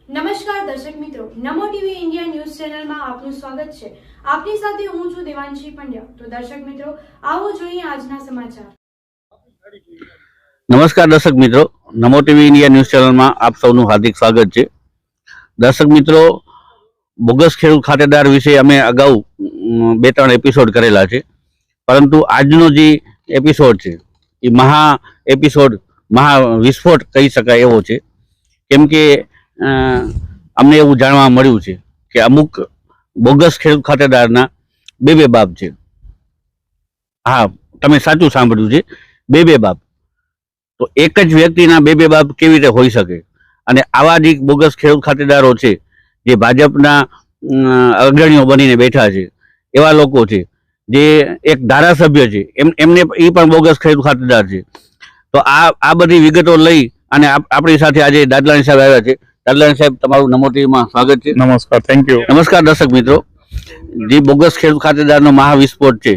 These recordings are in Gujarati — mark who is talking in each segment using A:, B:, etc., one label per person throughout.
A: નમસ્કાર દર્શક મિત્રો, નમો ટીવી ઇન્ડિયા ન્યૂઝ ચેનલમાં આપનું સ્વાગત છે। આપની સાથે હું છું દેવાંશી પંડ્યા। તો દર્શક મિત્રો, આવો જોઈએ આજના સમાચાર।
B: નમસ્કાર દર્શક મિત્રો, નમો ટીવી ઇન્ડિયા ન્યૂઝ ચેનલમાં આપ સૌનું હાર્દિક સ્વાગત છે। દર્શક મિત્રો, બોગસ ખેડૂત ખાતેદાર વિશે અમે અગાઉ 2-3 એપિસોડ કરેલા છે, પરંતુ આજનો જે એપિસોડ છે એ મહા વિસ્ફોટ કહી શકાય એવો છે। કેમ કે અમને એવું જાણવા મળ્યું છે કે અમુક બોગસ ખેડૂત ખાતેદારના બે બાપ છે। હા, તમે સાચું સાંભળ્યું છે, બે બાપ। તો એક જ વ્યક્તિના બે બાપ કેવી રીતે હોઈ શકે? અને આવા જ બોગસ ખેડૂત ખાતેદારો છે જે ભાજપના અગ્રણીઓ બનીને બેઠા છે, એવા લોકો છે જે એક ધારાસભ્ય છે, એમને એ પણ બોગસ ખેડૂત ખાતેદાર છે। તો આ બધી વિગતો લઈ અને આપણી સાથે આજે દાદલાણી સાહેબ આવ્યા છે। દાદલાણી સાહેબ, તમારું નમો ટીવીમાં સ્વાગત છે।
C: નમસ્કાર, થેન્ક યુ।
B: નમસ્કાર દર્શક મિત્રો, જે બોગસ ખેડૂત ખાતેદારનો મહાવિસ્ફોટ છે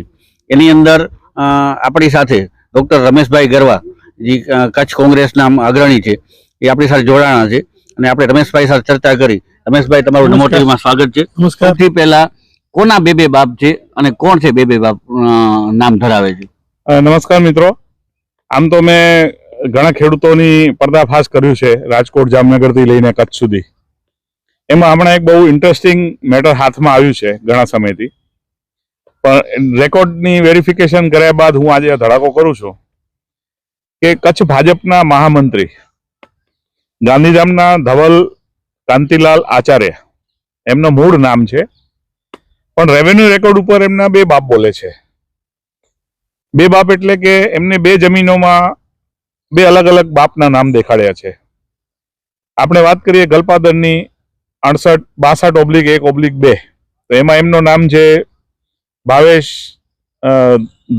B: એની અંદર આપણી સાથે ડૉક્ટર રમેશભાઈ ગરવા, જે કચ્છ કોંગ્રેસના અગ્રણી છે, એ આપણી સાથે જોડાણા છે અને આપણે રમેશભાઈ સાથે ચર્ચા કરી। રમેશભાઈ, તમારું નમો ટીવીમાં સ્વાગત છે। સૌથી પહેલા, કોના બે બાપ છે અને કોણ છે બે બાપ નામ ધરાવે છે?
C: નમસ્કાર મિત્રો, આમ તો મેં ઘણા ખેડૂતોની પર્દાફાશ કર્યું છે, રાજકોટ, જામનગરથી લઈને કચ્છ સુધી। એમાં હમણાં એક બહુ ઇન્ટરેસ્ટિંગ મેટર હાથમાં આવ્યું છે ઘણા સમયથી, પણ રેકોર્ડની વેરિફિકેશન કર્યા બાદ હું આજે ધડાકો કરું છું કે કચ્છ ભાજપના મહામંત્રી ગાંધીધામના ધવલ કાંતિલાલ આચાર્ય, એમનું મૂળ નામ છે, પણ રેવન્યુ રેકોર્ડ ઉપર એમના બે બાપ બોલે છે। બે બાપ એટલે કે એમને બે જમીનોમાં બે અલગ અલગ બાપના નામ દેખાડ્યા છે। આપણે વાત કરીએ ગલપાદરની 68-62/1/2, તો એમાં એમનું નામ છે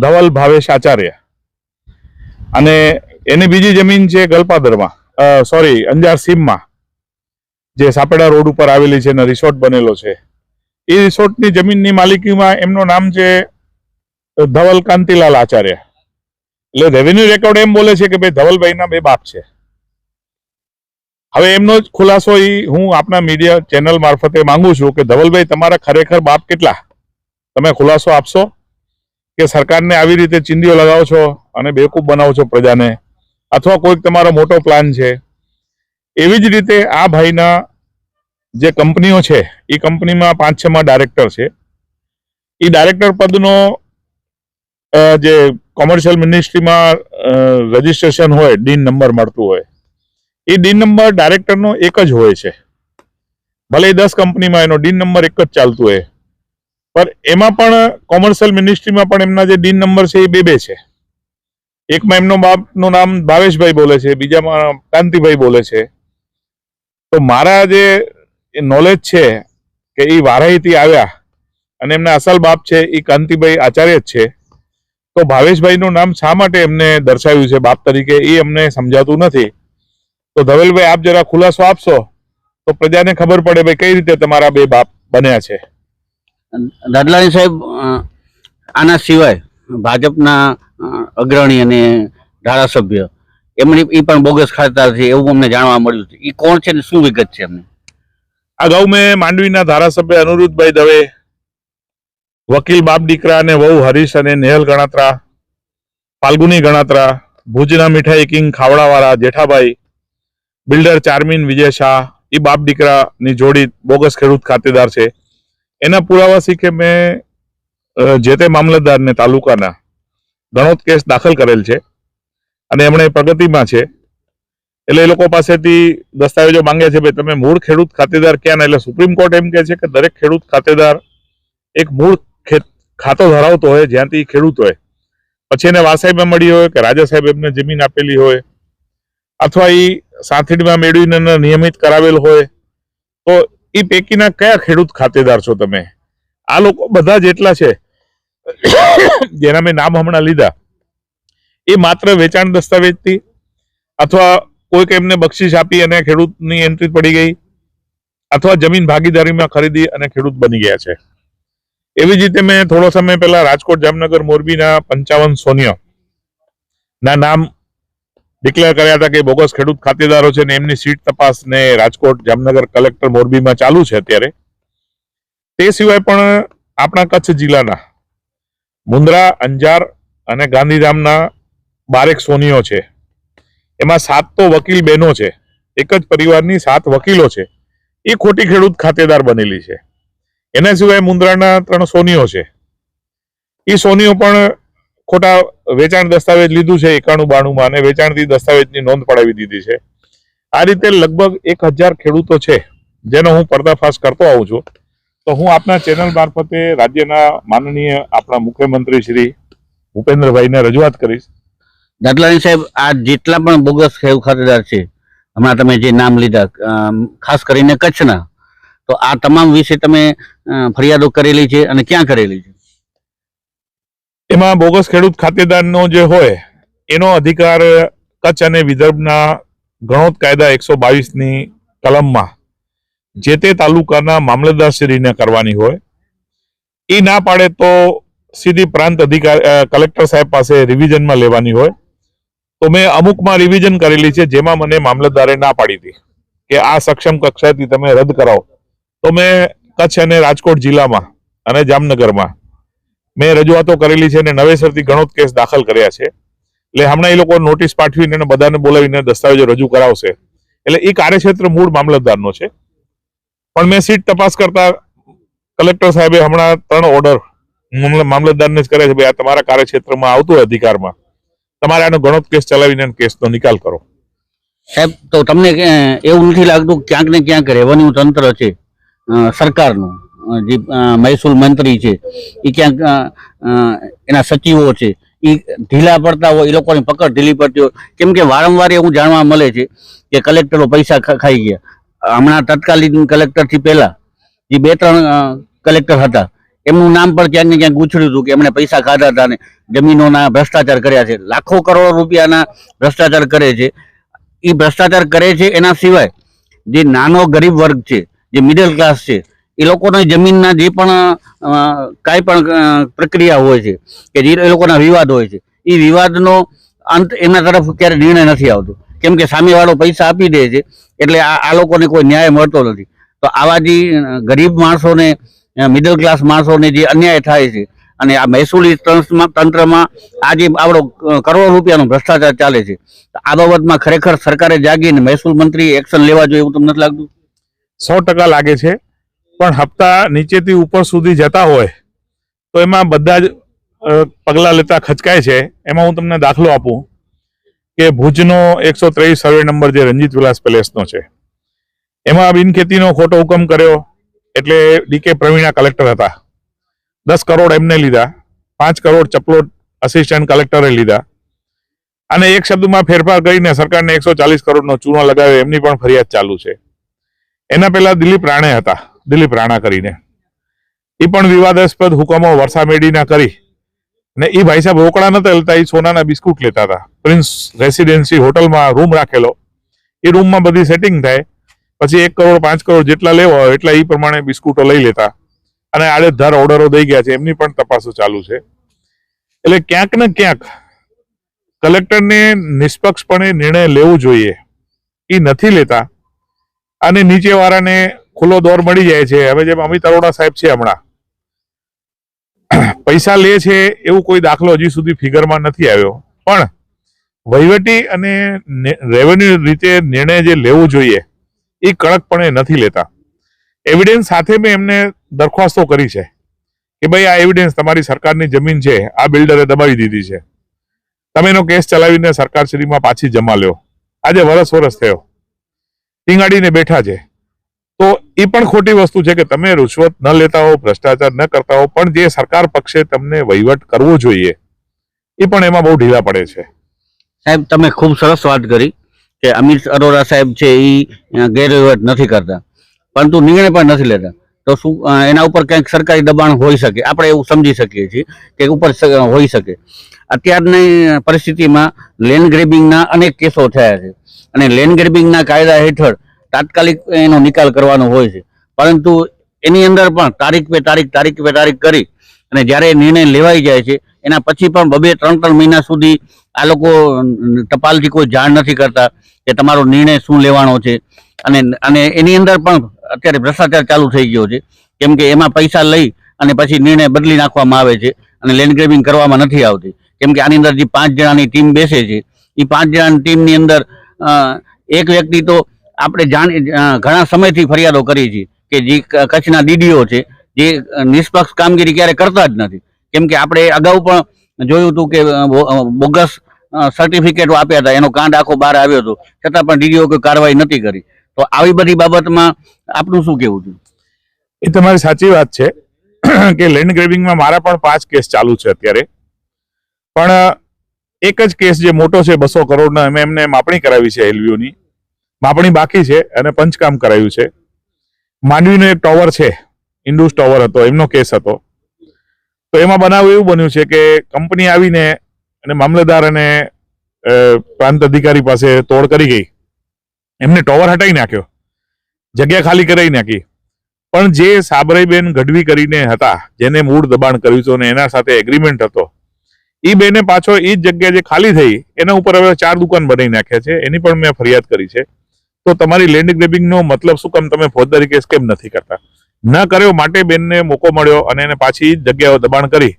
C: ધવલ ભાવેશ આચાર્ય, અને એની બીજી જમીન છે ગલપાદરમાં, અંજાર સીમમાં, જે સાપેડા રોડ ઉપર આવેલી છે અને રિસોર્ટ બનેલો છે। એ રિસોર્ટની જમીનની માલિકીમાં એમનું નામ છે ધવલ કાંતિલાલ આચાર્ય। એટલે રેવન્યુ રેકોર્ડ એમ બોલે છે કે ભાઈ ધવલભાઈના બે બાપ છે। હવે એમનો જ ખુલાસો હું આપના મીડિયા ચેનલ મારફતે માંગુ છું કે ધવલભાઈ, તમારા ખરેખર બાપ કેટલા? તમે ખુલાસો આપશો કે સરકારને આવી રીતે ચીંધીઓ લગાવો છો અને બેવકૂફ બનાવો છો પ્રજાને, અથવા કોઈક તમારો મોટો પ્લાન છે? એવી જ રીતે આ ભાઈના જે કંપનીઓ છે એ કંપનીમાં 5-6 ડાયરેક્ટર છે। એ ડાયરેક્ટર પદનો જે કોમર્શિયલ મિનિસ્ટ્રીમાં રજીસ્ટ્રેશન હોય, ડીન નંબર મળતું હોય, એ ડીન નંબર ડાયરેક્ટરનો એક જ હોય છે। ભલે 10 કંપનીમાં એનો ડીન નંબર એક જ ચાલતું હોય, પણ એમાં પણ કોમર્શિયલ મિનિસ્ટ્રીમાં પણ એમના જે ડીન નંબર છે એ બે છે। એકમાં એમનો બાપનું નામ ભાવેશભાઈ બોલે છે, બીજામાં કાંતિભાઈ બોલે છે। તો મારા જે નોલેજ છે કે એ વારાહીથી આવ્યા અને એમના અસલ બાપ છે એ કાંતિભાઈ આચાર્ય જ છે। તો ભાવેશભાઈનું નામ શા માટે એમને દર્શાવ્યું છે બાપ તરીકે, એ અમને સમજાતું નથી। તો ધવલભાઈ, આપ જરા ખુલાસો આપશો તો પ્રજાને ખબર પડે ભાઈ કઈ રીતે તમારા બે બાપ બન્યા છે।
B: દાદલાણી સાહેબ, આના સિવાય ભાજપના અગ્રણી અને ધારાસભ્ય એ પણ બોગસ ખાતેદાર છે એવું અમને જાણવા મળ્યું છે। એ કોણ છે ને શું વિગત છે અમને?
C: અગાઉ મેં માંડવીના ધારાસભ્ય અનુરુદ્ધભાઈ દવે, વકીલ બાપ દીકરા અને વહુ હરીશ અને નેહલ ગણાત્રા, ફાલ્ગુની ગણાત્રા, ભુજના મીઠાઈ કિંગ ખાવડાવાળા જેઠાભાઈ, બિલ્ડર ચારમીન વિજય શાહ, એ બાપ દીકરાની જોડી બોગસ ખેડૂત ખાતેદાર છે। એના પુરાવા શીખે મેં જે તે મામલતદારને તાલુકાના ગણોત કેસ દાખલ કરેલ છે અને એમણે પ્રગતિમાં છે। એટલે એ લોકો પાસેથી દસ્તાવેજો માંગ્યા છે, ભાઈ તમે મૂળ ખેડૂત ખાતેદાર ક્યાં? એટલે સુપ્રીમ કોર્ટ એમ કહે છે કે દરેક ખેડૂત ખાતેદાર એક મૂળ ખાતો ધરાવતો હોય જ્યાંથી ખેડૂત હોય, પછી એને વાસાઈમાં મળી હોય કે રાજા સાહેબ એમને જમીન આપેલી હોય, અથવા એ સાથીડીમાં મેળવીને નિયમિત કરાવેલ હોય, તો એ પૈકીના કયા ખેડૂત ખાતેદાર છો તમે? આ લોકો બધા જેટલા છે જેના મેં નામ હમણાં લીધા, એ માત્ર વેચાણ દસ્તાવેજથી અથવા કોઈક એમને બક્ષિસ આપી અને ખેડૂતની એન્ટ્રી પડી ગઈ, અથવા જમીન ભાગીદારીમાં ખરીદી અને ખેડૂત બની ગયા છે। એવી જ રીતે મેં થોડો સમય પહેલા રાજકોટ, જામનગર, મોરબીના 55 સોનિયા ના નામ ડિક્લેર કર્યા હતા કે બોગસ ખેડૂત ખાતેદારો છે ને એમની સીટ તપાસ ને રાજકોટ, જામનગર, કલેક્ટર મોરબીમાં ચાલુ છે અત્યારે. તે સિવાય પણ આપણા કચ્છ જિલ્લાના મુન્દ્રા, અંજાર અને ગાંધીધામના 12 સોનીઓ છે. એમાં 7 તો વકીલ બહેનો છે. એક જ પરિવારની 7 વકીલો છે. એ ખોટી ખેડૂત ખાતેદાર બનેલી છે. એના સિવાય મુન્દ્રાના 3 સોનીઓ છે. એ સોનીઓ પણ ખોટા વેચાણ દસ્તાવેજ લીધું છે 91-92 અને વેચાણથી દસ્તાવેજની નોંધ પડાવી દીધી છે. આ રીતે લગભગ 1000 ખેડૂતો છે જેનો હું પર્દાફાશ કરતો આવું છું. તો હું આપના ચેનલ મારફતે રાજ્યના માનનીય આપણા મુખ્યમંત્રી શ્રી ભૂપેન્દ્રભાઈને રજૂઆત કરીશ.
B: દાદલાણી સાહેબ, આ જેટલા પણ બોગસ ખેડૂત ખાતેદાર છે, હમણાં તમે જે નામ લીધા, ખાસ કરીને કચ્છના, તો આ તમામ વિશે તમે ફરિયાદો કરેલી છે અને ક્યાં કરેલી છે?
C: એમાં બોગસ ખેડૂત ખાતેદારનો જે હોય એનો અધિકાર કચ્છ અને વિદર્ભના ગણોત કાયદા 122ની કલમમાં જે તે તાલુકાના મામલતદારશ્રીને કરવાની હોય. એ ના પાડે તો સીધી પ્રાંત કલેક્ટર સાહેબ પાસે રિવિઝનમાં લેવાની હોય. તો મેં અમુકમાં રિવિઝન કરેલી છે જેમાં મને મામલતદારે ના પાડી હતી કે આ સક્ષમ કક્ષાથી તમે રદ કરાવો. તો મેં કચ્છ અને રાજકોટ જિલ્લામાં અને જામનગરમાં મેં રજૂઆતો કરેલી છે અને નવેસરથી ગણોત કેસ દાખલ કર્યા છે. એટલે હમણાં એ લોકો નોટિસ પાઠવીને બધાને બોલાવીને દસ્તાવેજો રજૂ કરાવશે. એટલે એ કાર્યક્ષેત્ર મૂળ મામલતદારનો છે. પણ મેં સીટ તપાસ કરતા કલેક્ટર સાહેબે હમણાં 3 ઓર્ડર મામલતદારને જ કર્યા છે. ભાઈ આ તમારા કાર્યક્ષેત્રમાં આવતું હોય અધિકારમાં, તમારે આનો ગણોત કેસ ચલાવીને કેસનો નિકાલ કરો.
B: સાહેબ, તો તમને એવું નથી લાગતું ક્યાંક ને ક્યાંક રેવન્યુ તંત્ર છે સરકારનું, જે મહેસૂલ મંત્રી છે એ ક્યાંક એના સચિવો છે એ ઢીલા પડતા હોય, એ લોકોની પકડ ઢીલી પડતી હોય? કેમ કે વારંવાર એવું જાણવા મળે છે કે કલેક્ટરો પૈસા ખાઈ ગયા. હમણાં તત્કાલીન કલેક્ટરથી પહેલા જે 2-3 કલેક્ટર હતા એમનું નામ પણ ક્યાંક ને ક્યાંક ગુંચળ્યું હતું કે એમણે પૈસા ખાધા હતા અને જમીનોના ભ્રષ્ટાચાર કર્યા છે. લાખો કરોડો રૂપિયાના ભ્રષ્ટાચાર કરે છે. એ ભ્રષ્ટાચાર કરે છે. એના સિવાય જે નાનો ગરીબ વર્ગ છે, જે મિડલ ક્લાસ છે, એ લોકોના જમીનના જે પણ કાંઈ પણ પ્રક્રિયા હોય છે કે જે એ લોકોના વિવાદ હોય છે, એ વિવાદનો અંત એમના તરફ ક્યારે નિર્ણય નથી આવતો. કેમ કે સામેવાળો પૈસા આપી દે છે એટલે આ લોકોને કોઈ ન્યાય મળતો નથી. તો આવા જે ગરીબ માણસોને, મિડલ ક્લાસ માણસોને જે અન્યાય થાય છે અને આ મહેસૂલી તંત્રમાં આજે આવડો કરોડો રૂપિયાનો ભ્રષ્ટાચાર ચાલે છે, આ બાબતમાં ખરેખર સરકારે જાગીને મહેસૂલ મંત્રી એક્શન લેવા જોઈએ એવું તમને નથી લાગતું?
C: 100% લાગે છે. પણ હપ્તા નીચેથી ઉપર સુધી જતા હોય તો એમાં બધા જ પગલા લેતા ખચકાય છે. એમાં હું તમને દાખલો આપું કે ભુજનો 123 સર્વે નંબર જે રંજીત વિલાસ પેલેસનો છે, એમાં બિનખેતીનો ખોટો હુકમ કર્યો એટલે ડીકે પ્રવીણા કલેક્ટર હતા. 10 કરોડ એમને લીધા, 5 કરોડ ચપલોટ અસિસ્ટન્ટ કલેક્ટરે લીધા અને એક શબ્દમાં ફેરફાર કરીને સરકારને 140 કરોડનો ચૂનો લગાવ્યો. એમની પણ ફરિયાદ ચાલુ છે. એના પહેલા દિલીપ રાણે હતા, દિલીપ રાણા કરીને, એ પણ વિવાદાસ્પદ હુકમો વરસામેડીના કરી ને એ ભાઈ સાહેબ રોકડા નતા લેતા, એ સોનાના બિસ્કુટ લેતા હતા. પ્રિન્સ રેસિડેન્સી હોટલમાં રૂમ રાખેલો, એ રૂમમાં બધી સેટિંગ થાય, પછી 1 કરોડ 5 કરોડ જેટલા લેવા હોય એટલા એ પ્રમાણે બિસ્કુટો લઈ લેતા અને આડેધડ ઓર્ડરો દઈ ગયા છે. એમની પણ તપાસો ચાલુ છે. એટલે ક્યાંક ને ક્યાંક કલેક્ટરને નિષ્પક્ષપણે નિર્ણય લેવો જોઈએ, એ નથી લેતા અને નીચેવાળાને ખુલ્લો દોર મળી જાય છે. હવે જેમ અમિત અરોડા સાહેબ છે, હમણાં પૈસા લે છે એવું કોઈ દાખલો હજી સુધી ફિગરમાં નથી આવ્યો, પણ વહીવટી અને રેવન્યુ રીતે નિર્ણય જે લેવો જોઈએ એ કડકપણે નથી લેતા. એવિડન્સ સાથે મેં એમને દરખાસ્તો કરી છે કે ભાઈ આ એવિડન્સ તમારી સરકારની જમીન છે, આ બિલ્ડરે દબાવી દીધી છે, તમે એનો કેસ ચલાવીને સરકારશ્રીમાં પાછી જમા લ્યો. આજે વરસ થયો, ટીંગાડીને બેઠા છે. તો એ પણ ખોટી વસ્તુ છે કે તમે રૂશ્વત ન લેતા હો, ભ્રષ્ટાચાર ન કરતા હો, પણ જે સરકાર પક્ષે તમને વહીવટ કરવો જોઈએ એ પણ એમાં બહુ ઢીલા પડે છે.
B: સાહેબ, તમે ખૂબ સરસ વાત કરી કે અમિત અરોરા સાહેબ છે એ ગેરવહીવટ નથી કરતા, પરંતુ નિર્ણય પણ નથી લેતા. તો શું એના ઉપર ક્યાંક સરકારી દબાણ હોઈ શકે? આપણે એવું સમજી શકીએ છીએ કે ઉપર હોઈ શકે. અત્યારની પરિસ્થિતિમાં લેન્ડ ગ્રેબિંગના અનેક કેસો થયા છે અને લેન્ડ ગ્રેબિંગના કાયદા હેઠળ તાત્કાલિક એનો નિકાલ કરવાનો હોય છે, પરંતુ એની અંદર પણ તારીખ પે તારીખ કરી અને જ્યારે નિર્ણય લેવાઈ જાય છે એના પછી પણ 2-3 મહિના સુધી આ લોકો ટપાલથી કોઈ જાણ નથી કરતા કે તમારો નિર્ણય શું લેવાનો છે. અને એની અંદર પણ અત્યારે ભ્રષ્ટાચાર ચાલુ થઈ ગયો છે, કેમ કે એમાં પૈસા લઈ અને પછી નિર્ણય બદલી નાખવામાં આવે છે અને લેન્ડ ગ્રેબિંગ કરવામાં નથી આવતી. કેમ કે આની અંદર જે 5 જણાની ટીમ બેસે છે, એ 5 જણાની ટીમની અંદર એક વ્યક્તિ તો આપણે ઘણા સમયથી ફરિયાદો કરી છે કે જે કચ્છના ડીડીઓ છે, જે નિષ્પક્ષ કામગીરી ક્યારે કરતા જ નથી. કેમ કે આપણે અગાઉ પણ જોયું હતું કે બોગસ સર્ટિફિકેટો આપ્યા હતા, એનો કાંડ આખો બહાર આવ્યો હતો, છતાં પણ ડીડીઓ કોઈ કાર્યવાહી નથી કરી. તો આવી બધી બાબતમાં આપનું શું કહેવું છે?
C: એ તમારી સાચી વાત છે કે લેન્ડ ગ્રેબિંગમાં મારા પણ 5 કેસ ચાલુ છે અત્યારે. પણ એક જ કેસ જે મોટો છે 200 કરોડનો, એમને માપણી કરાવી છે, એલવીઓની માપણી બાકી છે અને પંચકામ કરાયું છે. માંડવીનો એક ટાવર છે, ઇન્ડુસ ટાવર હતો, એમનો કેસ હતો. તો એમાં બનાવ એવું બન્યું છે કે કંપની આવીને અને મામલતદાર અને પ્રાંત અધિકારી પાસે તોડ કરી ગઈ, એમને ટાવર હટાવી નાખ્યો, જગ્યા ખાલી કરાવી નાખી. પણ જે સાબરાઈબેન ગઢવી કરીને હતા, જેને મૂળ દબાણ કર્યું હતું અને એના સાથે એગ્રીમેન્ટ હતો, એ બેને પાછો એ જ જગ્યા જે ખાલી થઈ એના ઉપર હવે 4 દુકાન બનાવી નાખ્યા છે. એની પણ મેં ફરિયાદ કરી છે. તો તમારી લેન્ડ ગ્રેબિંગનો મતલબ શું કામ તમે ફોજદારી કેસ કેમ નથી કરતા? ન કર્યો માટે બેનને મોકો મળ્યો અને એને પાછી જગ્યાઓ દબાણ કરી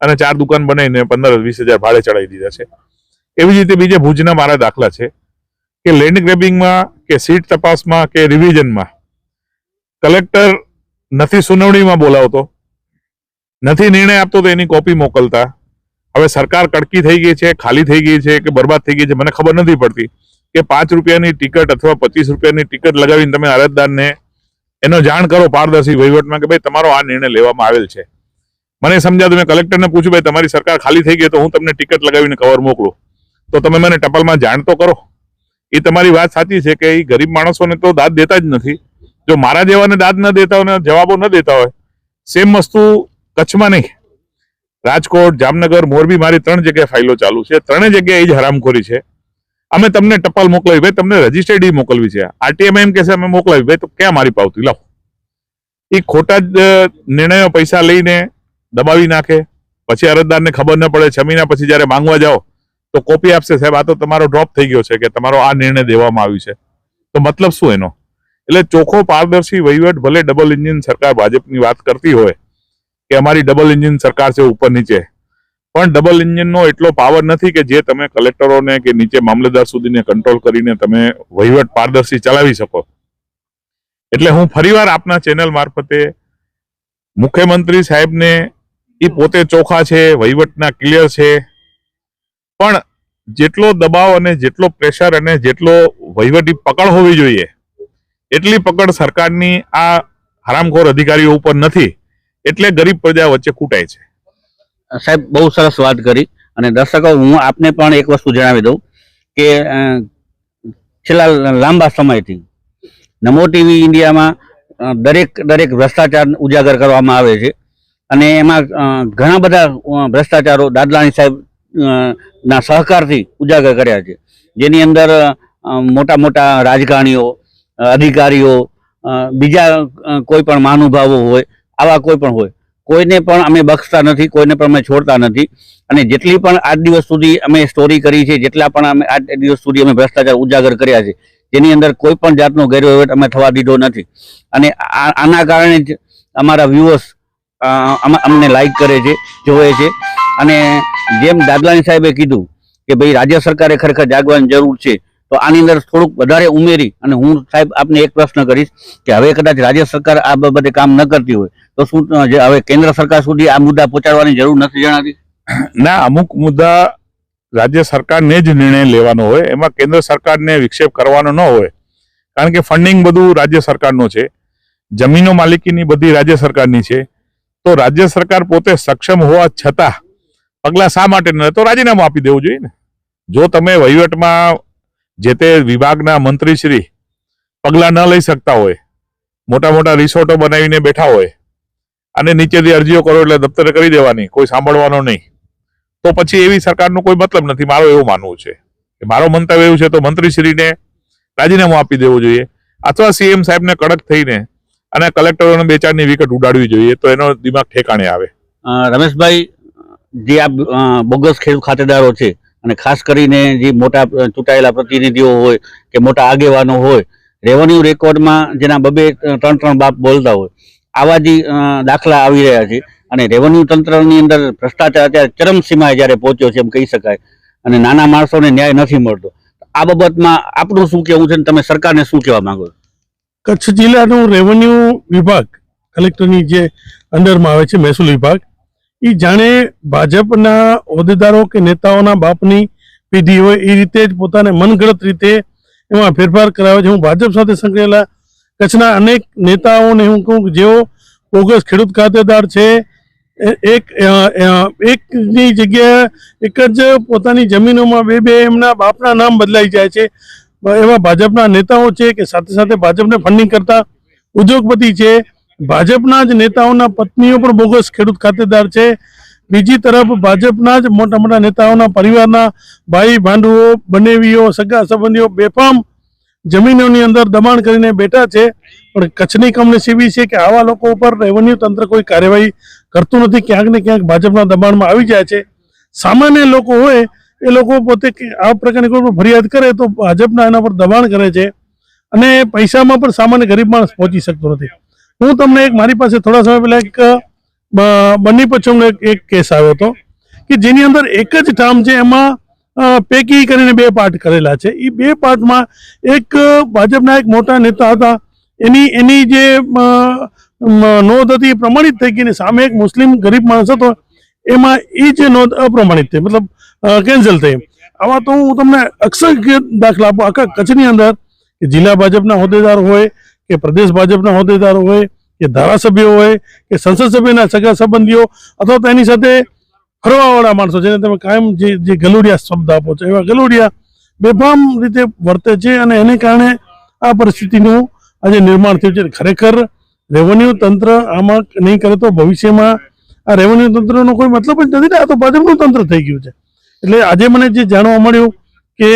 C: અને 4 દુકાન બનાવીને 15-20 હજાર ભાડે ચડાવી દીધા છે. એવી જ રીતે બીજે ભુજના મારા દાખલા છે કે લેન્ડ ગ્રેબિંગમાં કે સીટ તપાસમાં કે રિવિઝનમાં કલેક્ટર નથી સુનાવણીમાં બોલાવતો, નથી નિર્ણય આપતો તો એની કોપી મોકલતા. હવે સરકાર કડકી થઈ ગઈ છે, ખાલી થઈ ગઈ છે કે બરબાદ થઈ ગઈ છે, મને ખબર નથી પડતી કે 5 રૂપિયાની ટિકિટ અથવા 25 રૂપિયાની ટિકિટ લગાવીને તમે અરજદારને એનો જાણ કરો પારદર્શી વહીવટમાં કે ભાઈ તમારો આ નિર્ણય લેવામાં આવેલ છે. મને સમજાતું, મેં કલેક્ટરને પૂછ્યું, ભાઈ તમારી સરકાર ખાલી થઈ ગઈ તો હું તમને ટિકિટ લગાવીને કવર મોકલું, તો તમે મને ટપાલમાં જાણ તો કરો. એ તમારી વાત સાચી છે કે એ ગરીબ માણસોને તો દાદ દેતા જ નથી. જો મારા જેવાને દાદ ન દેતા હોય, જવાબો ન દેતા હોય, સેમ વસ્તુ કચ્છમાં નહીં, રાજકોટ, જામનગર, મોરબી, મારી 3 જગ્યાએ ફાઇલો ચાલુ છે. 3 જગ્યાએ જ હરામખોરી છે. અમે તમને ટપાલ મોકલાવી, ભાઈ તમને રજીસ્ટર્ડ મોકલવી છે, આરટીએમ એમ કે છે અમે મોકલાવી, ભાઈ તો ક્યાં મારી પાવતી લાવો? એ ખોટા જ નિર્ણયો પૈસા લઈને દબાવી નાખે, પછી અરજદારને ખબર ન પડે. 6 મહિના પછી જયારે માંગવા જાઓ તો કોપી આપશે, સાહેબ આ તો તમારો ડ્રોપ થઈ ગયો છે કે તમારો આ નિર્ણય દેવામાં આવ્યું છે. તો મતલબ શું એનો? એટલે ચોખ્ખો પારદર્શી વહીવટ, ભલે ડબલ એન્જિન સરકાર ભાજપની વાત કરતી હોય કે અમારી ડબલ એન્જિન સરકાર છે ઉપર નીચે, પણ ડબલ એન્જિનનો એટલો પાવર નથી કે જે તમે કલેક્ટરોને કે નીચે મામલતદાર સુધીને કંટ્રોલ કરીને તમે વહીવટ પારદર્શી ચલાવી શકો. એટલે હું ફરીવાર આપના ચેનલ મારફતે મુખ્યમંત્રી સાહેબને, એ પોતે ચોખા છે, વહીવટના ક્લિયર છે, પણ જેટલો દબાવ અને જેટલો પ્રેશર અને જેટલો વહીવટી પકડ હોવી જોઈએ એટલી પકડ સરકારની આ હરામખોર અધિકારીઓ ઉપર નથી. એટલે ગરીબ પ્રજા વચ્ચે કૂટાય છે.
B: સાહેબ, બહુ સરસ વાત કરી. અને દર્શકો, હું આપને પણ એક વસ્તુ જણાવી દઉં કે છેલ્લા લાંબા સમયથી નમો ટીવી ઇન્ડિયામાં દરેક ભ્રષ્ટાચાર ઉજાગર કરવામાં આવે છે. અને એમાં ઘણા બધા ભ્રષ્ટાચારો દાદલાણી સાહેબ ના સહકારથી ઉજાગર કર્યા છે, જેની અંદર મોટા મોટા રાજકારણીઓ, અધિકારીઓ, બીજા કોઈ પણ મહાનુભાવો હોય, આવા કોઈ પણ હોય, કોઈને પણ અમે બક્ષતા નથી, કોઈને પણ અમે છોડતા નથી. અને જેટલી પણ આજ દિવસ સુધી અમે સ્ટોરી કરી છે, જેટલા પણ અમે આજ દિવસ સુધી અમે ભ્રષ્ટાચાર ઉજાગર કર્યા છે, જેની અંદર કોઈ પણ જાતનો ગેરવહીવટ અમે થવા દીધો નથી. અને આના કારણે જ અમારા વ્યુઅર્સ અમને લાઈક કરે છે, જોવે છે. અને જેમ દાદલાણી સાહેબે કીધું કે ભાઈ રાજ્ય સરકારે ખરેખર જાગવાની જરૂર છે, તો આની અંદર થોડુંક વધારે ઉમેરી અને હું સાહેબ આપને એક પ્રશ્ન કરીશ કે હવે કદાચ રાજ્ય સરકાર આ બાબતે કામ ન કરતી હોય તો શું હવે કેન્દ્ર સરકાર સુધી આ મુદ્દા પહોંચાડવાની જરૂર નથી જણાતી?
C: ના, અમુક મુદ્દા રાજ્ય સરકારને જ નિર્ણય લેવાનો હોય, એમાં કેન્દ્ર સરકારને વિક્ષેપ કરવાનો ન હોય. કારણ કે ફંડિંગ બધું રાજ્ય સરકારનો છે, જમીનો માલિકીની બધી રાજ્ય સરકારની છે. તો રાજ્ય સરકાર પોતે સક્ષમ હોવા છતાં પગલા શા માટે ન? તો રાજીનામું આપી દેવું જોઈએ ને. જો તમે વહીવટમાં જે તે વિભાગના મંત્રીશ્રી પગલા ન લઈ શકતા હોય, મોટા મોટા રિસોર્ટો બનાવીને બેઠા હોય અને નીચેથી અરજીઓ કરો એટલે દફતરે કરી દેવાની, કોઈ સાંભળવાનો નહીં, તો પછી એવી સરકારનો કોઈ મતલબ નથી. મારો એવું માનવું છે કે મારો મંતવ્ય એવું છે તો મંત્રીશ્રીને રાજીનામું આપી દેવું જોઈએ, અથવા સીએમ સાહેબને કડક થઈને અને કલેક્ટરોને 2-4ની વિકેટ ઉડાડવી જોઈએ, તો એનો દિમાગ ઠેકાણે આવે.
B: રમેશભાઈ, જે આ બોગસ ખેડૂત ખાતેદારો છે અને ખાસ કરીને જે મોટા ચૂંટાયેલા પ્રતિનિધિઓ હોય કે મોટા આગેવાનો હોય, રેવન્યુ રેકોર્ડમાં જેના બબે ત્રણ ત્રણ બાપ બોલતા હોય, આવા જે દાખલા આવી રહ્યા છે. અને રેવન્યુ તંત્રની અંદર ભ્રષ્ટાચાર અત્યારે ચરમસીમાએ જ્યારે પહોંચ્યો છે એમ કહી શકાય, અને નાના માણસોને ન્યાય નથી મળતો. આ બાબતમાં આપનું શું કહેવું છે અને તમે સરકારને શું કહેવા માંગો છો?
D: કચ્છ જિલ્લાનું રેવન્યુ વિભાગ કલેક્ટરની જે અંડરમાં આવે છે, મહેસૂલ વિભાગ, એ જાણે ભાજપના હોદ્દેદારો કે નેતાઓના બાપની પેઢી હોય એ રીતે જ પોતાને મનગઢત રીતે એમાં ફેરફાર કરાવે છે. હું ભાજપ સાથે સંકળાયેલા કચ્છના અનેક નેતાઓને હું કહું કે જેઓ બોગસ ખેડૂત ખાતેદાર છે, એકની જગ્યાએ એક જ પોતાની જમીનોમાં બે એમના બાપના નામ બદલાઈ જાય છે, એવા ભાજપના નેતાઓ છે કે સાથે સાથે ભાજપને ફંડિંગ કરતા ઉદ્યોગપતિ છે. ભાજપના જ નેતાઓના પત્નીઓ પણ બોગસ ખેડૂત ખાતેદાર છે. બીજી તરફ ભાજપના જ મોટા મોટા નેતાઓના પરિવારના ભાઈ ભાંડુઓ, બનેવીઓ, સગા સંબંધીઓ બેફામ જમીનોની અંદર દબાણ કરીને બેઠા છે. પણ કચ્છની કમનસીબી છે કે આવા લોકો ઉપર રેવન્યુ તંત્ર કોઈ કાર્યવાહી કરતું નથી. ક્યાંક ને ક્યાંક ભાજપના દબાણમાં આવી જાય છે. સામાન્ય લોકો હોય એ લોકો પોતે આ પ્રકારની કોઈ ફરિયાદ કરે તો ભાજપના એના પર દબાણ કરે છે, અને પૈસામાં પણ સામાન્ય ગરીબ માણસ પહોંચી શકતો નથી. હું તમને મારી પાસે થોડા સમય પહેલા એક બન્ની પચ્છમનો એક કેસ આવ્યો હતો કે જેની અંદર એક જ ઠામ છે, એમાં પેકી કરીને બે પાર્ટ કરેલા છે. એ બે પાર્ટમાં એક ભાજપના એક મોટા નેતા હતા, એની જે નોંધ હતી એ પ્રમાણિત થઈ ગઈ, ને સામે એક મુસ્લિમ ગરીબ માણસ હતો એમાં એ જે નોંધ અપ્રમાણિત થઈ, મતલબ કેન્સલ થઈ. આવા તો હું તમને અસંખ્ય દાખલા આપું આખા કચ્છની અંદર કે જિલ્લા ભાજપના હોદ્દેદાર હોય કે પ્રદેશ ભાજપના હોદ્દેદારો હોય કે ધારાસભ્યો હોય કે સંસદ સભ્યના સગા સંબંધીઓ અથવા તો એની સાથે ફરવાવાળા માણસો, જેને તમે કાયમ જે ગલુડિયા શબ્દ આપો છો, એવા ગલુડિયા બેફામ રીતે વર્તે છે. અને એને કારણે આ પરિસ્થિતિનું આજે નિર્માણ થયું છે. ખરેખર રેવન્યુ તંત્ર આમાં નહીં કરે તો ભવિષ્યમાં આ રેવન્યુ તંત્રનો કોઈ મતલબ જ નથી ને, આ તો ભાજપનું તંત્ર થઈ ગયું છે. એટલે આજે મને જે જાણવા મળ્યું કે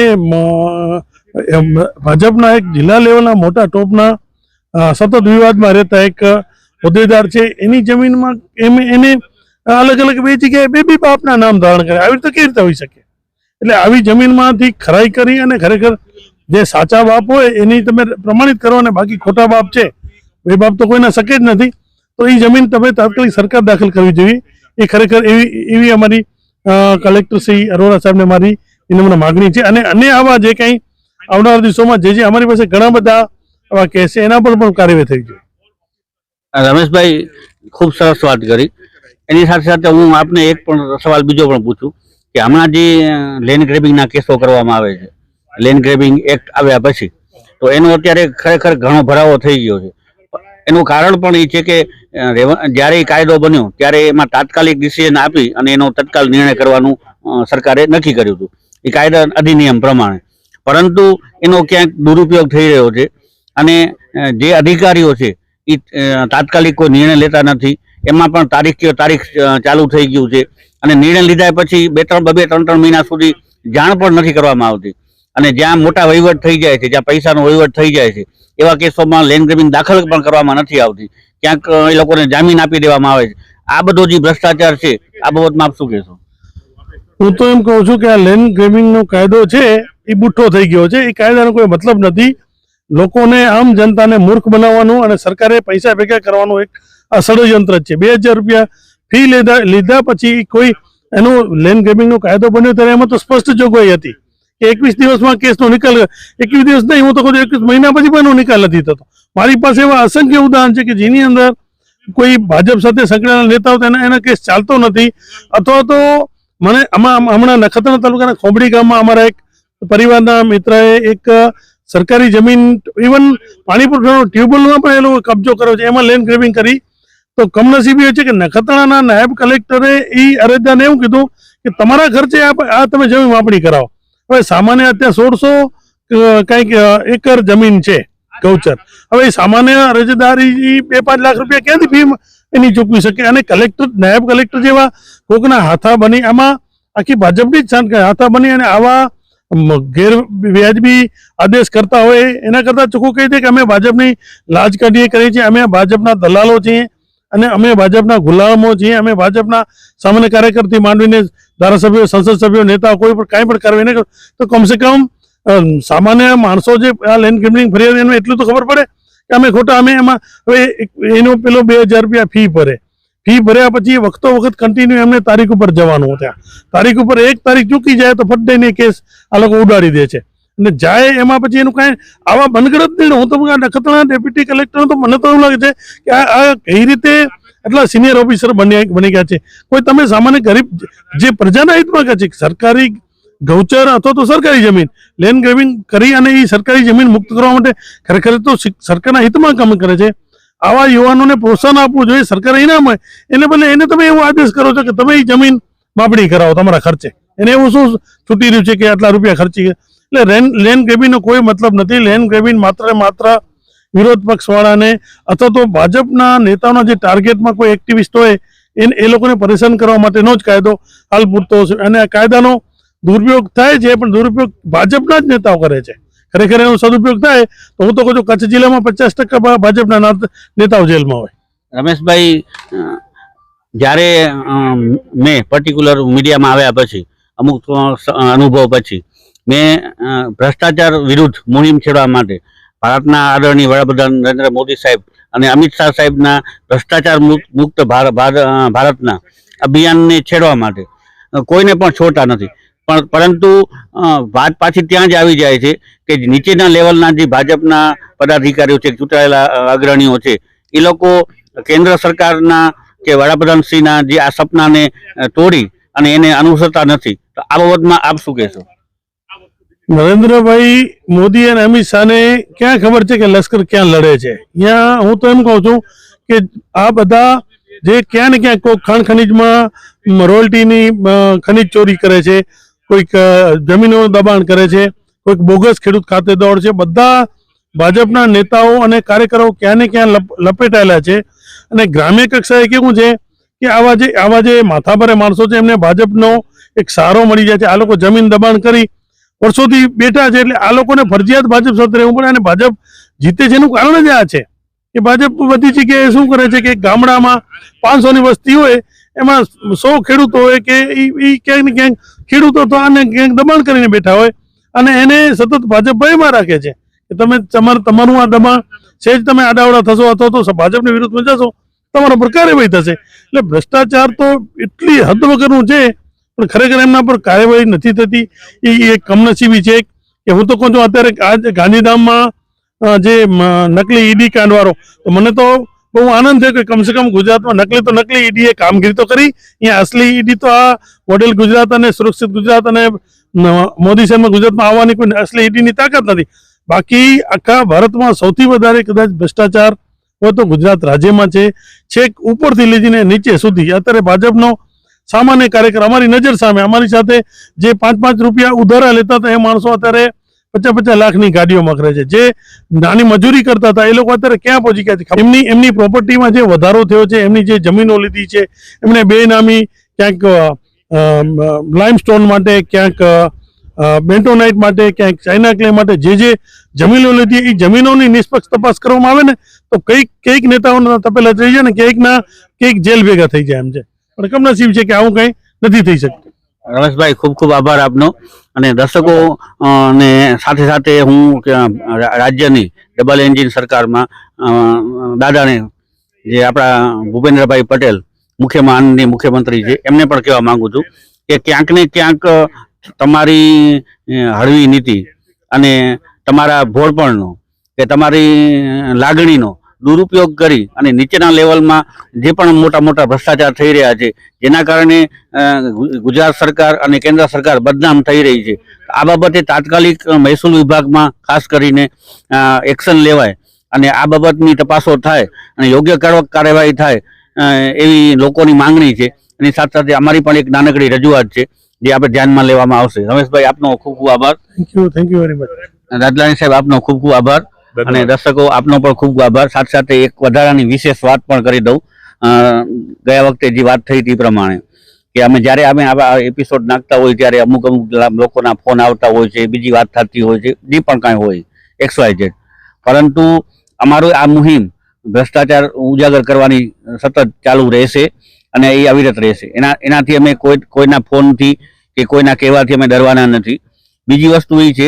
D: ભાજપના એક જિલ્લા લેવલના મોટા ટોપના સતત વિવાદમાં રહેતા એક હોદ્દેદાર છે, એની જમીનમાં એને અલગ અલગ બે જગ્યાએ બે બાપના નામ ધારણ કરે. આવી રીતે કેવી રીતે હોઈ શકે? એટલે આવી જમીનમાંથી ખરાઈ કરી અને ખરેખર જે સાચા બાપ હોય એની તમે પ્રમાણિત કરો, અને બાકી ખોટા બાપ છે એ બાપ તો કોઈના શકે જ નથી. તો એ જમીન તમે તાત્કાલિક સરકાર દાખલ કરવી જોઈએ. એ ખરેખર એવી અમારી કલેક્ટર શ્રી અરોરા સાહેબને મારી વિનમ્ર માગણી છે. અને આવા જે કંઈ આવનારા દિવસોમાં જે અમારી પાસે ઘણા બધા આવા કેસ છે એના પર પણ કાર્યવાહી થઈ જોઈએ.
B: રમેશભાઈ ખૂબ સરસ વાત કરી. એની સાથે સાથે હું આપને એક પણ સવાલ બીજો પણ પૂછું કે હમણાં જે લેન્ડ ગ્રેબિંગના કેસો કરવામાં આવે છે, લેન્ડ ગ્રેબિંગ એક્ટ આવ્યા પછી, તો એનો અત્યારે ખરેખર ઘણો ભરાવો થઈ ગયો છે. એનું કારણ પણ એ છે કે જ્યારે એ કાયદો બન્યો ત્યારે એમાં તાત્કાલિક ડિસિઝન આપી અને એનો તત્કાલ નિર્ણય કરવાનું સરકારે નક્કી કર્યું હતું એ કાયદા અધિનિયમ પ્રમાણે. પરંતુ એનો ક્યાંક દુરુપયોગ થઈ રહ્યો છે, અને જે અધિકારીઓ છે એ તાત્કાલિક કોઈ નિર્ણય લેતા નથી. એમાં પણ તારીખ ચાલુ થઈ ગયું છે, અને નિર્ણય લીધા પછી બે ત્રણ મહિના સુધી જાણ પણ નથી કરવામાં આવતી. અને જ્યાં મોટા વહીવટ થઈ જાય છે, જ્યાં પૈસાનો વહીવટ થઈ જાય છે, એવા કેસોમાં લેન્ડ ગ્રેબિંગ દાખલ પણ કરવામાં નથી આવતી. ક્યાંક એ લોકોને જામીન આપી દેવામાં આવે છે. આ બધો જે ભ્રષ્ટાચાર છે, આ બાબતમાં આપ શું કહેશો?
D: હું તો એમ કહું છું કે આ લેન્ડ ગ્રેબિંગનો કાયદો છે એ બુઠ્ઠો થઈ ગયો છે. એ કાયદાનો કોઈ મતલબ નથી. લોકોને આમ જનતાને મૂર્ખ બનાવવાનું અને સરકારે પૈસા ભેગા કરવાનું એક આ ષડયંત્ર જ છે. 2000 રૂપિયા ફી લીધા પછી કોઈ એનો લેન્ડ ગ્રેબિંગનો કાયદો બન્યો ત્યારે એમાં તો સ્પષ્ટ જોગવાઈ હતી કે 21 દિવસમાં કેસનો નિકાલ, 21 દિવસ નહીં, હું તો કહું 21 મહિના પછી પણ એનો નિકાલ નથી થતો. મારી પાસે એવા અસંખ્ય ઉદાહરણ છે કે જેની અંદર કોઈ ભાજપ સાથે સંકળાયેલા નેતાઓ એના કેસ ચાલતો નથી. અથવા તો મને હમણાં નખત્રાણા તાલુકાના ખોબડી ગામમાં અમારા એક પરિવારના મિત્રએ એક સરકારી જમીન, ઇવન પાણી પુરવઠાનો ટ્યુબવેલમાં પણ એ લોકો કબજો કર્યો છે, એમાં લેન્ડ ગ્રેબિંગ કરી. તો કમનસીબી એ છે કે નખત્રાણાના નાયબ કલેક્ટરે એ અરજદારને એવું કીધું કે તમારા ખર્ચે આ તમે જમીન માપણી કરાવો. હવે સામાન્ય અત્યારે 1600 કંઈક એકર જમીન છે ગૌચર. હવે સામાન્ય અરજદાર 2-5 લાખ રૂપિયા ક્યાંથી ફી એની ચૂકવી શકે? અને કલેક્ટર, નાયબ કલેક્ટર જેવા કોકના હાથા બની, આમાં આખી ભાજપની જ હાથા બની અને આવા ગેરવ્યાજબી આદેશ કરતા હોય એના કરતાં ચોખ્ખું કહી દે કે અમે ભાજપની લાજ કાઢીએ કરીએ છીએ, અમે ભાજપના દલાલો છીએ અને અમે ભાજપના ગુલામો છીએ, અમે ભાજપના સામાન્ય કાર્યકરથી માંડીને ધારાસભ્યો, સંસદ સભ્યો, નેતાઓ કોઈ પણ કાંઈ પણ કાર્યવાહી નહીં કરે તો કમસે કમ સામાન્ય માણસો જે આ લેન્ડ ગ્રેબિંગ ફરિયાદ એને એટલું તો ખબર પડે કે અમે ખોટા અમે એમાં હવે એનો પેલો 2000 રૂપિયા ફી ભરે, ફી ભર્યા પછી વખતો વખત કન્ટિન્યુ એમને તારીખ ઉપર જવાનું ત્યાં, તારીખ ઉપર એક તારીખ ચૂકી જાય તો ફટ દઈને કેસ આ લોકો ઉડાડી દે છે અને જાય એમાં પછી એનું કાંઈ આવા બનગડત નહીં. હું તો નખત્રાણા ડેપ્યુટી કલેક્ટર તો મને તો એવું લાગે છે કે આ કઈ રીતે એટલા સિનિયર ઓફિસર બની ગયા છે. કોઈ તમે સામાન્ય ગરીબ જે પ્રજાના હિતમાં છે સરકારી ગૌચર અથવા તો સરકારી જમીન લેન્ડ ગ્રેબિંગ કરી અને એ સરકારી જમીન મુક્ત કરવા માટે ખરેખર તો સરકારના હિતમાં કામ કરે છે. આવા યુવાનોને પ્રોત્સાહન આપવું જોઈએ, સરકારે ઇનામ હોય એને બદલે એને તમે એવો આદેશ કરો છો કે તમે એ જમીન માપણી કરાવો તમારા ખર્ચે, એને એવું શું છૂટી રહ્યું છે કે આટલા રૂપિયા ખર્ચી. એટલે લેન્ડ ગ્રેબિંગનો કોઈ મતલબ નથી. લેન્ડ ગ્રેબિંગ માત્ર માત્ર વિરોધ પક્ષવાળાને અથવા તો ભાજપના નેતાઓના જે ટાર્ગેટમાં કોઈ એક્ટિવિસ્ટ હોય એ લોકોને પરેશાન કરવા માટેનો જ કાયદો હાલ પૂરતો છે અને આ કાયદાનો દુરુપયોગ થાય છે, પણ દુરુપયોગ ભાજપના જ નેતાઓ કરે છે. ખરેખર એનો સદુપયોગ થાય તો હું તો કહું છું કચ્છ જિલ્લામાં 50% ભાજપના નેતાઓ જેલમાં હોય.
B: રમેશભાઈ, જ્યારે મેં પર્ટિક્યુલર મીડિયામાં આવ્યા પછી અમુક અનુભવ પછી મેં ભ્રષ્ટાચાર વિરુદ્ધ મુહિમ છેડવા માટે ભારતના આદરણીય વડાપ્રધાન નરેન્દ્ર મોદી સાહેબ અને અમિત શાહ સાહેબના ભ્રષ્ટાચાર મુક્ત ભારતના અભિયાનને છેડવા માટે કોઈને પણ છોડતા નથી. પરંતુ વાત પાછી ત્યાં જ આવી જાય છે કે નીચેના લેવલના જે ભાજપના પદાધિકારીઓ છે, ચૂંટાયેલા અગ્રણીઓ છે, એ લોકો કેન્દ્ર સરકારના કે વડાપ્રધાનશ્રીના જે આ સપનાને તોડી અને એને અનુસરતા નથી. તો આ બાબતમાં આપ શું કહેશો?
D: નરેન્દ્રભાઈ મોદી અને અમિત શાહને ક્યાં ખબર છે કે લશ્કર ક્યાં લડે છે? અહીંયા હું તો એમ કહું છું કે આ બધા જે ક્યાં ને ક્યાં કોઈ ખાણ ખનીજમાં રોયલ્ટીની ખનીજ ચોરી કરે છે, કોઈક જમીનોનું દબાણ કરે છે, કોઈક બોગસ ખેડૂત ખાતે દોડ છે, બધા ભાજપના નેતાઓ અને કાર્યકરો ક્યાં ને ક્યાં લપેટાયેલા છે. અને ગ્રામ્ય કક્ષાએ કેવું છે કે આવા જે માથાભારે માણસો છે એમને ભાજપનો એક સહારો મળી જાય છે. આ લોકો જમીન દબાણ કરી વર્ષોથી બેઠા છે એટલે આ લોકોને ફરજિયાત ભાજપ સાથે રહેવું પડે અને ભાજપ જીતે છે એનું કારણ જ આ છે કે ભાજપ બધી જગ્યાએ શું કરે છે કે ગામડામાં 500ની વસ્તી હોય એમાં 100 ખેડૂતો હોય કે એ ક્યાંક ને ક્યાંક ખેડૂતો તો આને ક્યાંક દબાણ કરીને બેઠા હોય અને એને સતત ભાજપ ભયમાં રાખે છે કે તમે તમારું આ દબાણ સહેજ તમે આડાવડા થશો અથવા તો ભાજપની વિરુદ્ધમાં જશો તમારા પર કાર્યવાહી થશે. એટલે ભ્રષ્ટાચાર તો એટલી હદ વગરનું છે પણ ખરેખર એમના પર કાર્યવાહી નથી થતી. એ એક કમનસીબી છે કે હું તો કહું છું અત્યારે આજ ગાંધીધામમાં જે નકલી ઈડી કાંડવાળો, તો મને તો બહુ આનંદ થયો કે કમસે કમ ગુજરાતમાં નકલી ઈડીએ કામગીરી તો કરી. અહીંયા અસલી ઈડી તો આ મોડેલ ગુજરાત અને સુરક્ષિત ગુજરાત અને મોદી સાહેબમાં ગુજરાતમાં આવવાની કોઈ અસલી ઈડીની તાકાત નથી. બાકી આખા ભારતમાં સૌથી વધારે કદાચ ભ્રષ્ટાચાર હોય તો ગુજરાત રાજ્યમાં છે, છેક ઉપરથી લઈને નીચે સુધી. અત્યારે ભાજપનો સામાન્ય કાર્યકર અમારી નજર સામે અમારી સાથે જે 5-5 રૂપિયા ઉધારા લેતા હતા એ માણસો અત્યારે 50-50 લાખની ગાડીઓમાં કરે છે. જે નાની મજૂરી કરતા હતા એ લોકો અત્યારે ક્યાં પહોંચી ગયા છે? એમની પ્રોપર્ટીમાં જે વધારો થયો છે, એમની જે જમીનો લીધી છે, એમણે બેનામી ક્યાંક લાઇમસ્ટોન માટે, ક્યાંક બેન્ટોનાઇટ માટે, ક્યાંક ચાઇના ક્લે માટે જે જમીનો લીધી એ જમીનોની નિષ્પક્ષ તપાસ કરવામાં આવે ને તો કઈક નેતાઓના તપેલા થઈ જાય ને કઈક જેલ ભેગા થઈ જાય એમ છે. પણ કમનસીબ છે કે આવું કંઈ નથી થઈ શકતું.
B: રમેશભાઈ, ખૂબ ખૂબ આભાર આપનો. અને દર્શકો ને સાથે સાથે હું રાજ્યની ડબલ એન્જિન સરકારમાં દાદાને જે આપણા ભૂપેન્દ્રભાઈ પટેલ આનંદની મુખ્યમંત્રી છે એમને પણ કહેવા માંગુ છું કે ક્યાંક ને ક્યાંક તમારી હળવી નીતિ અને તમારા ભોળપણનો કે તમારી લાગણીનો દુરુપયોગ કરી અને નીચેના લેવલમાં જે પણ મોટા ભ્રષ્ટાચાર થઈ રહ્યા છે જેના કારણે ગુજરાત સરકાર અને કેન્દ્ર સરકાર બદનામ થઈ રહી છે. આ બાબતે તાત્કાલિક મહેસૂલ વિભાગમાં ખાસ કરીને એક્શન લેવાય અને આ બાબતની તપાસો થાય અને યોગ્ય કાર્યવાહી થાય એવી લોકોની માંગણી છે. એની સાથે સાથે અમારી પણ એક નાનકડી રજૂઆત છે જે આપણે ધ્યાનમાં લેવામાં આવશે. રમેશભાઈ, આપનો ખૂબ ખૂબ આભાર.
D: Thank you very much.
B: Dadlani સાહેબ, આપનો ખૂબ ખૂબ આભાર. અને દર્શકો, આપનો પણ ખૂબ આભાર. સાથે સાથે એક વધારાની વિશેષ વાત પણ કરી દઉં. ગયા વખતે જે વાત થઈ તે પ્રમાણે કે જ્યારે અમે આવા એપિસોડ નાખતા હોય ત્યારે અમુક લોકોના ફોન આવતા હોય છે, બીજી વાત થતી હોય છે, જે પણ કાંઈ હોય XYZ. પરંતુ અમારું આ મુહિમ ભ્રષ્ટાચાર ઉજાગર કરવાની સતત ચાલુ રહેશે અને એ અવિરત રહેશે. એનાથી અમે કોઈના ફોનથી કે કોઈના કહેવાથી અમે ડરવાના નથી. બીજી વસ્તુ એ છે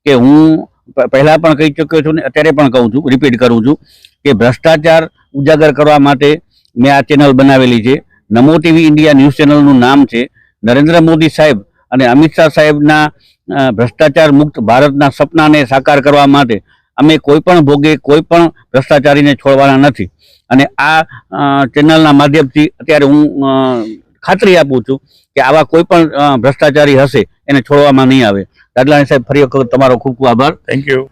B: કે હું પહેલા પણ કહી ચૂક્યો છું ને અત્યારે પણ કહું છું, રિપીટ કરું છું કે ભ્રષ્ટાચાર ઉજાગર કરવા માટે મેં આ ચેનલ બનાવેલી છે. નમો ટીવી ઇન્ડિયા ન્યૂઝ ચેનલનું નામ છે. નરેન્દ્ર મોદી સાહેબ અને અમિત શાહ સાહેબના ભ્રષ્ટાચાર મુક્ત ભારતના સપનાને સાકાર કરવા માટે અમે કોઈ પણ ભોગે કોઈ પણ ભ્રષ્ટાચારીને છોડવાના નથી. અને આ ચેનલના માધ્યમથી અત્યારે હું ખાતરી આપું છું કે આવા કોઈ પણ ભ્રષ્ટાચારી હશે એને છોડવામાં નહીં આવે. દાદલાણી સાહેબ, ફરી વખત તમારો ખૂબ ખૂબ આભાર.
C: Thank you.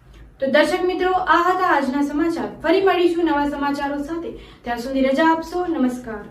A: તો દર્શક મિત્રો, આ હતા આજના સમાચાર. ફરી મળીશું નવા સમાચારો સાથે. ત્યાં સુધી રજા આપશો. નમસ્કાર.